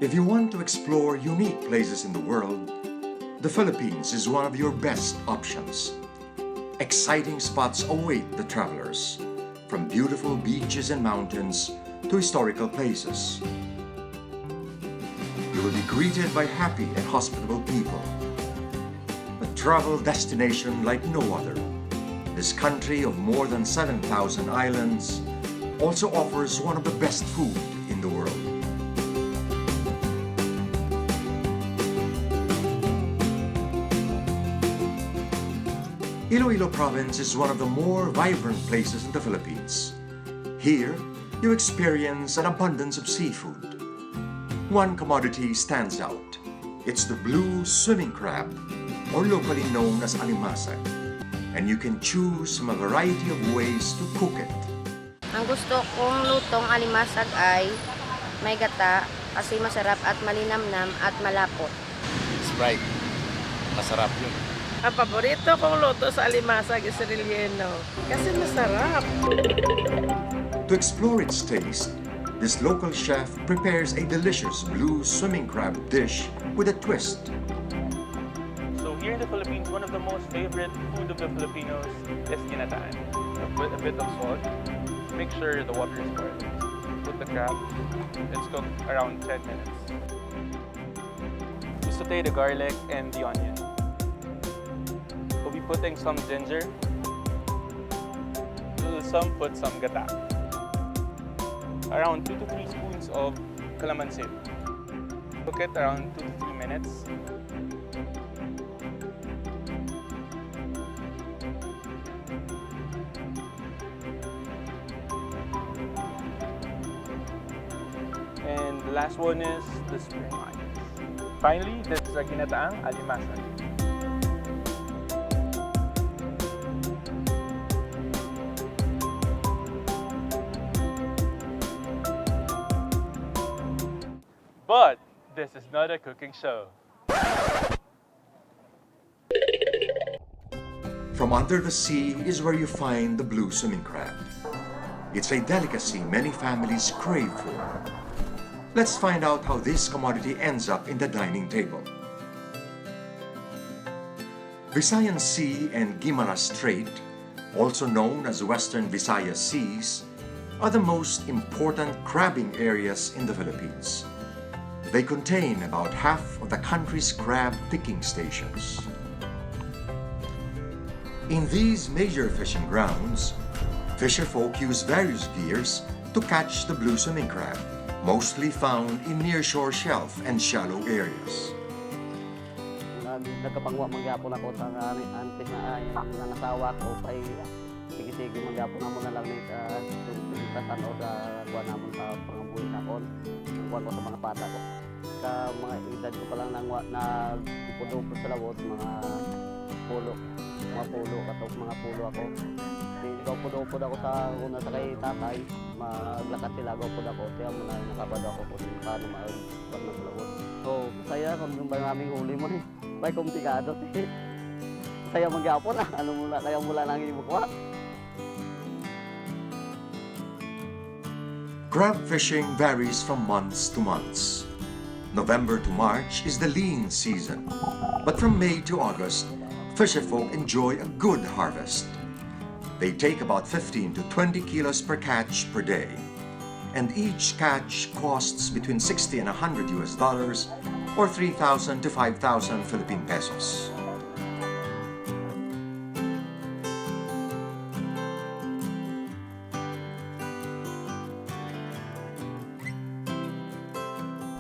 If you want to explore unique places in the world, the Philippines is one of your best options. Exciting spots await the travelers, from beautiful beaches and mountains to historical places. You will be greeted by happy and hospitable people. A travel destination like no other. This country of more than 7,000 islands also offers one of the best food in the world. Iloilo Province is one of the more vibrant places in the Philippines. Here, you experience an abundance of seafood. One commodity stands out. It's the blue swimming crab, or locally known as alimasag, and you can choose from a variety of ways to cook it. Ang gusto kong lutong alimasag ay may gata kasi masarap at malinamnam at malapot. Sprite. Masarap yun. Ang paborito kong luto sa alimasag is relleno kasi masarap. To explore its taste, this local chef prepares a delicious blue swimming crab dish with a twist. So here in the Philippines, one of the most favorite food of the Filipinos is ginataan. With a bit of salt. Make sure the water is boiling. Put the crab. It's cooked around 10 minutes. We saute the garlic and the onion. We'll be putting some ginger. Some put some gata. Around 2 to 3 spoons of calamansi. Cook it around 2 to 3 minutes. And the last one is the spring onions. Finally, this is a ginataang alimasag. But this is not a cooking show. From under the sea is where you find the blue swimming crab. It's a delicacy many families crave for. Let's find out how this commodity ends up in the dining table. Visayan Sea and Guimaras Strait, also known as Western Visayas Seas, are the most important crabbing areas in the Philippines. They contain about half of the country's crab picking stations. In these major fishing grounds, fisherfolk use various gears to catch the blue swimming crab, mostly found in nearshore shelf and shallow areas. Nagkapangwa magyapon ako sa antes na nangasawa ko kay sige magyapon na mo na lang nito pintasan o sa kuha namon sa pangabuhi nakon kuha ko sa mga bata ko sa mga edad ko pa lang nagpupudo sa lawot mga pulo katok mga pulo ako pudo ako sa una sa kay tatay maglakat sila pud ako kaya mo na nakabado ako kung paano mag ng lawot so saya kung ba naming huli mo may komplikado saya magyapon ano muna kaya mula nang ibukuha. Crab fishing varies from months to months. November to March is the lean season, but from May to August, fisherfolk enjoy a good harvest. They take about 15 to 20 kilos per catch per day, and each catch costs between $60 and $100 or 3,000 to 5,000 Philippine pesos.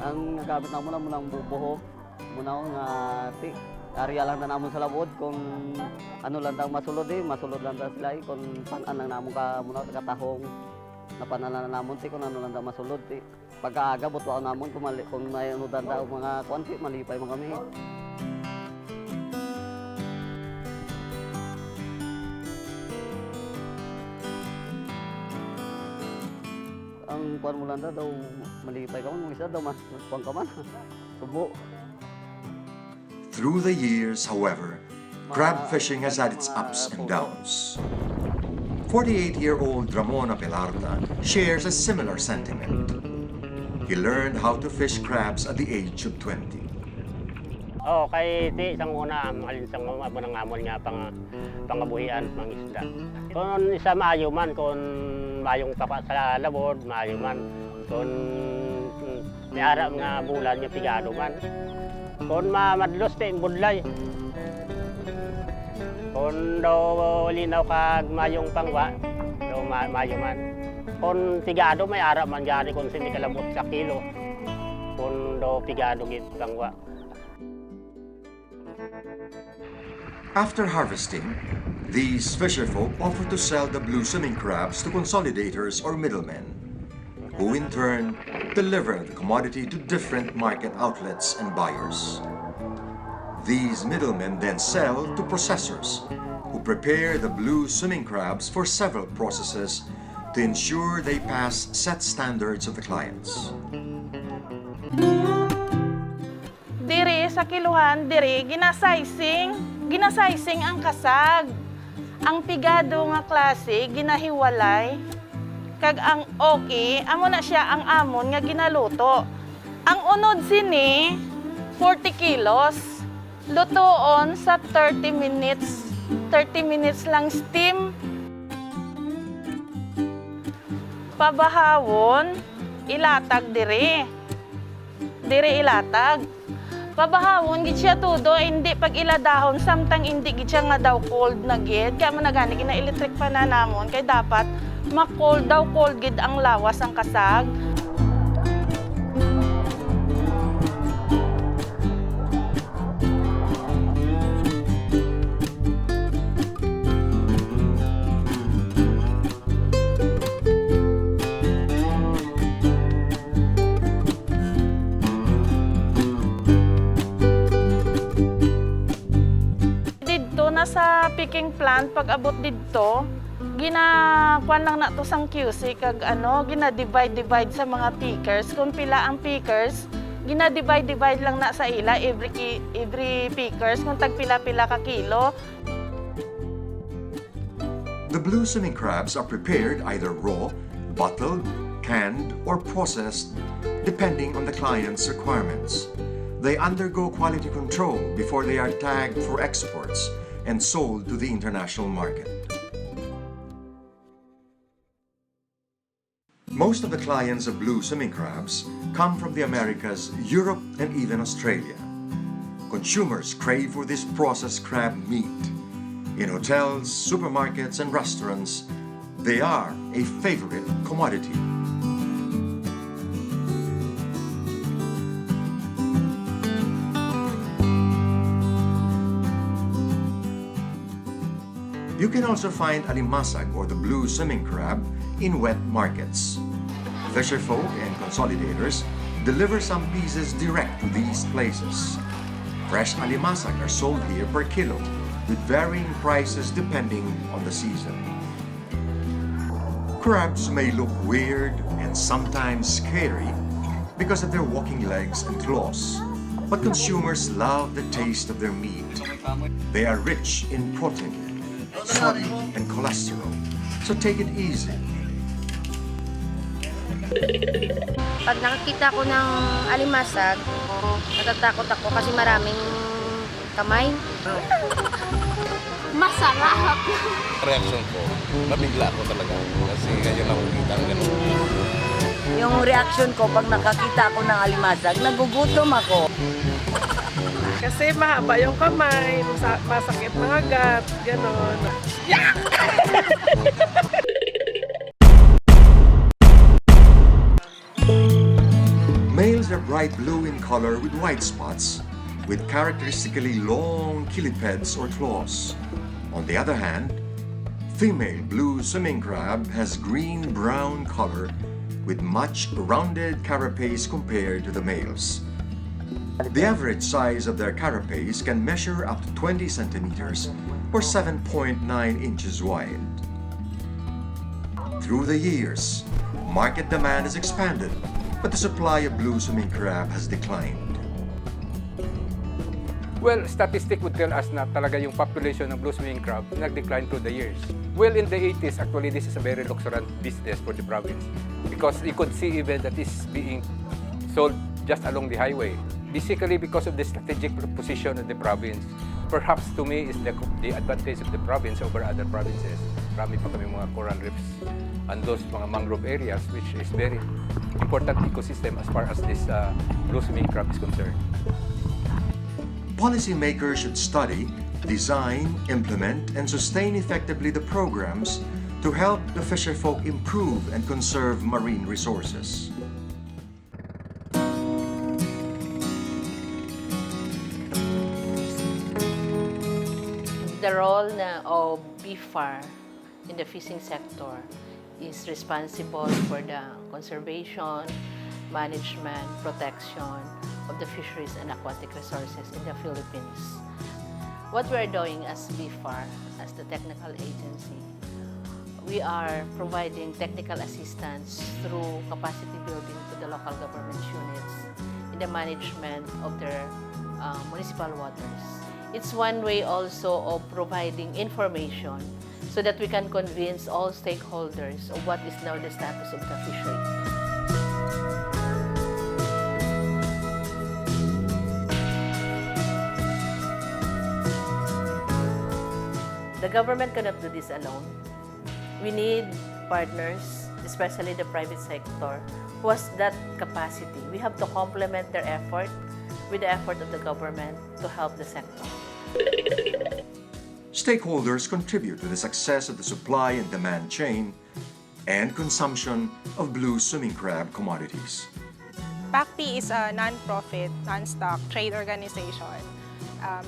Ang nagamit na muna ng bubuho, muna nga Ariel lang na namon sa labod kung ano lang daw masulod lang daw sila kung panan lang namon ka muna katahong na panan lang namon kung ano lang daw masulod pagkaaga butuan namon kung may ano daw mga konti malipay mga kami. Ang kuan mo lang daw malipay ka man, isa daw mas kuan ka man. Subo. Through the years, however, crab fishing has had its ups and downs. 48-year-old Ramon Abelarda shares a similar sentiment. He learned how to fish crabs at the age of 20. Oh, kay ti isang una malinsang mo nang amon nga pangabuhian ng isda. Kung isa maayo man kung mayong tapa sa labod, maayo man kung may ara nga bulan nga pigado man. Kung madlos ti budlay. Kung daw linaw kag mayong pangwa, daw maayo man. Kung pigado may ara man gari kung sini kalabot sa kilo. Kung daw pigado gid pangwa. After harvesting, these fisherfolk offer to sell the blue swimming crabs to consolidators or middlemen, who in turn deliver the commodity to different market outlets and buyers. These middlemen then sell to processors, who prepare the blue swimming crabs for several processes to ensure they pass set standards of the clients. Diri sa kiluhan, diri ginasizing ang kasag. Ang pigado nga klase ginahiwalay. Kag ang okay, amo na siya ang amon nga ginaluto. Ang unod sini 40 kilos. Lutoon sa 30 minutes. 30 minutes lang steam. Pabahawon, ilatag diri. Diri ilatag. Pabahawon gid siya todo, hindi pag iladahon samtang hindi gid siya nga daw cold na gid. Kaya man nagani gina-electric pa na namon kay dapat ma-cold daw cold gid ang lawas ang kasag. Sa picking plant pag abot didto ginakuan lang nato sang QC kag gina-divide sa mga pickers kung pila ang pickers gina-divide lang na sa ila every pickers kung tag pila-pila ka kilo. The blue swimming crabs are prepared either raw, bottled, canned, or processed depending on the client's requirements. They undergo quality control before they are tagged for exports and sold to the international market. Most of the clients of blue swimming crabs come from the Americas, Europe, and even Australia. Consumers crave for this processed crab meat. In hotels, supermarkets, and restaurants, they are a favorite commodity. You can also find alimasag or the blue swimming crab in wet markets. Fisherfolk and consolidators deliver some pieces direct to these places. Fresh alimasag are sold here per kilo with varying prices depending on the season. Crabs may look weird and sometimes scary because of their walking legs and claws, but consumers love the taste of their meat. They are rich in protein, sodium, and cholesterol, so take it easy. Pag nakakita ko ng alimasag, natatakot ako kasi maraming kamay. Masarap! Reaction ko, nabigla ko talaga kasi ngayon ako kita ang ganun. Yung reaction ko pag nakakita ako ng alimasag, nagugutom ako. Kasi mahaba yung kamay, masakit mga gat, gano'n. Males are bright blue in color with white spots, with characteristically long cillipeds or claws. On the other hand, female blue swimming crab has green-brown color with much rounded carapace compared to the males. The average size of their carapace can measure up to 20 centimeters or 7.9 inches wide. Through the years, market demand has expanded, but the supply of blue swimming crab has declined. Well, statistic would tell us na talaga yung population ng blue swimming crab nag-decline through the years. Well, in the 80s, actually, this is a very lucrative business for the province because you could see even that is being sold just along the highway. Basically, because of the strategic position of the province, perhaps to me is the advantage of the province over other provinces. Marami pa kami mga coral reefs and those mga mangrove areas, which is very important ecosystem as far as this blue swimming crab is concerned. Policymakers should study, design, implement, and sustain effectively the programs to help the fisherfolk improve and conserve marine resources. The role of BFAR in the fishing sector is responsible for the conservation, management, protection of the fisheries and aquatic resources in the Philippines. What we're doing as BFAR, as the technical agency, we are providing technical assistance through capacity building to the local government units in the management of their municipal waters. It's one way also of providing information so that we can convince all stakeholders of what is now the status of the fishery. The government cannot do this alone. We need partners, especially the private sector, who has that capacity. We have to complement their effort with the effort of the government to help the sector. Stakeholders contribute to the success of the supply and demand chain and consumption of blue swimming crab commodities. PACP is a non-profit, non-stock trade organization.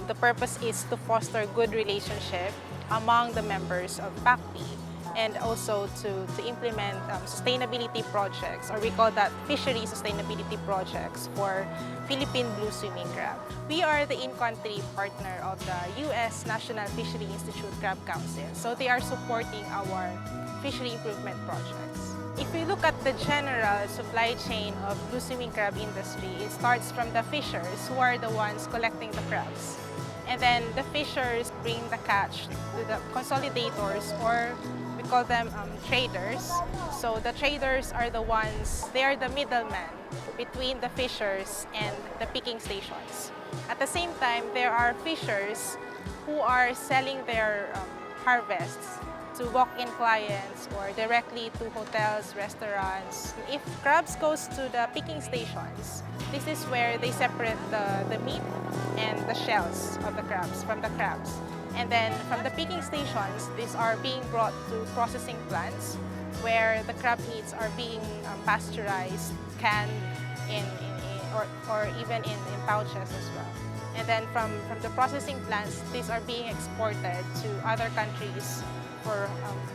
The purpose is to foster good relationship among the members of PACP and also to implement sustainability projects, or we call that fishery sustainability projects for Philippine blue swimming crab. We are the in-country partner of the U.S. National Fishery Institute Crab Council, so they are supporting our fishery improvement projects. If we look at the general supply chain of blue swimming crab industry, it starts from the fishers, who are the ones collecting the crabs. And then the fishers bring the catch to the consolidators, or we call them traders. So the traders are the ones, they are the middlemen between the fishers and the picking stations. At the same time, there are fishers who are selling their harvests to walk-in clients or directly to hotels, restaurants. If crabs goes to the picking stations, this is where they separate the meat and the shells of the crabs from the crabs. And then from the picking stations, these are being brought to processing plants where the crab meats are being pasteurized, canned, or even in pouches as well. And then from the processing plants, these are being exported to other countries for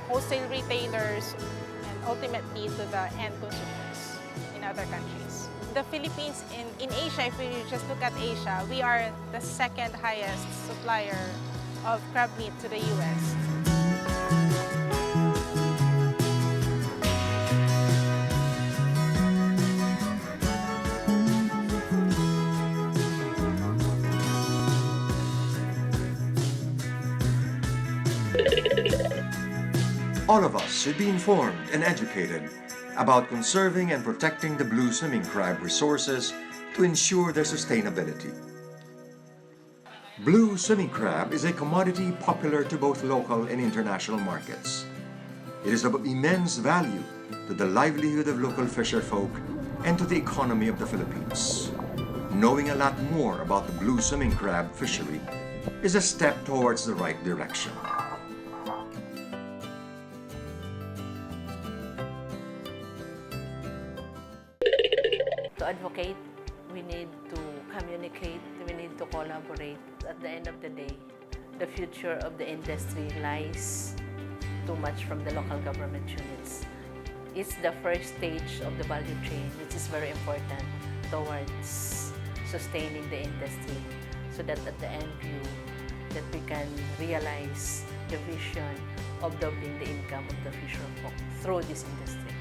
wholesale retailers and ultimately to the end consumers in other countries. The Philippines in Asia, if we just look at Asia, we are the second highest supplier of crab meat to the U.S. All of us should be informed and educated about conserving and protecting the blue swimming crab resources to ensure their sustainability. Blue swimming crab is a commodity popular to both local and international markets. It is of immense value to the livelihood of local fisherfolk and to the economy of the Philippines. Knowing a lot more about the blue swimming crab fishery is a step towards the right direction. To advocate, we need to communicate, we need to collaborate. At the end of the day, the future of the industry lies too much from the local government units. It's the first stage of the value chain, which is very important towards sustaining the industry, so that at the end view, that we can realize the vision of doubling the income of the fisherfolk through this industry.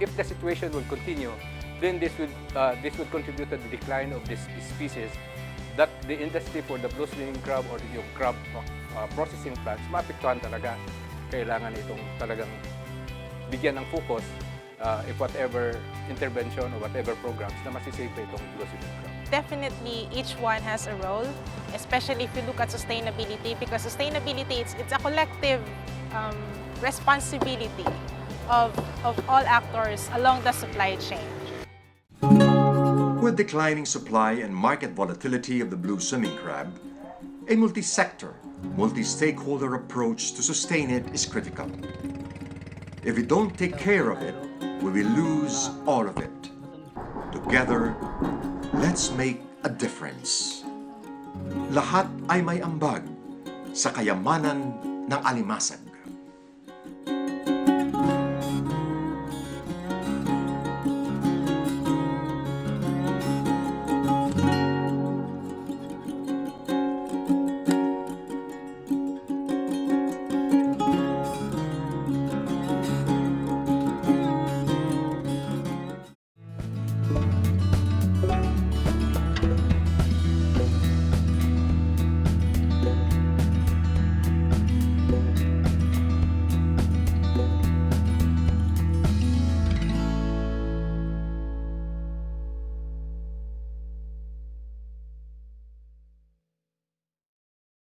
If the situation will continue, then this would contribute to the decline of this species, that the industry for the blue swimming crab or yung crab processing plants, maapektuhan talaga. Kailangan itong talagang bigyan ng focus if whatever intervention or whatever programs na masisafe itong blue swimming crab. Definitely, each one has a role, especially if you look at sustainability, because sustainability, it's a collective responsibility of all actors along the supply chain. With declining supply and market volatility of the blue swimming crab, a multi-sector, multi-stakeholder approach to sustain it is critical. If we don't take care of it, we will lose all of it. Together, let's make a difference. Lahat ay may ambag sa kayamanan ng alimasag.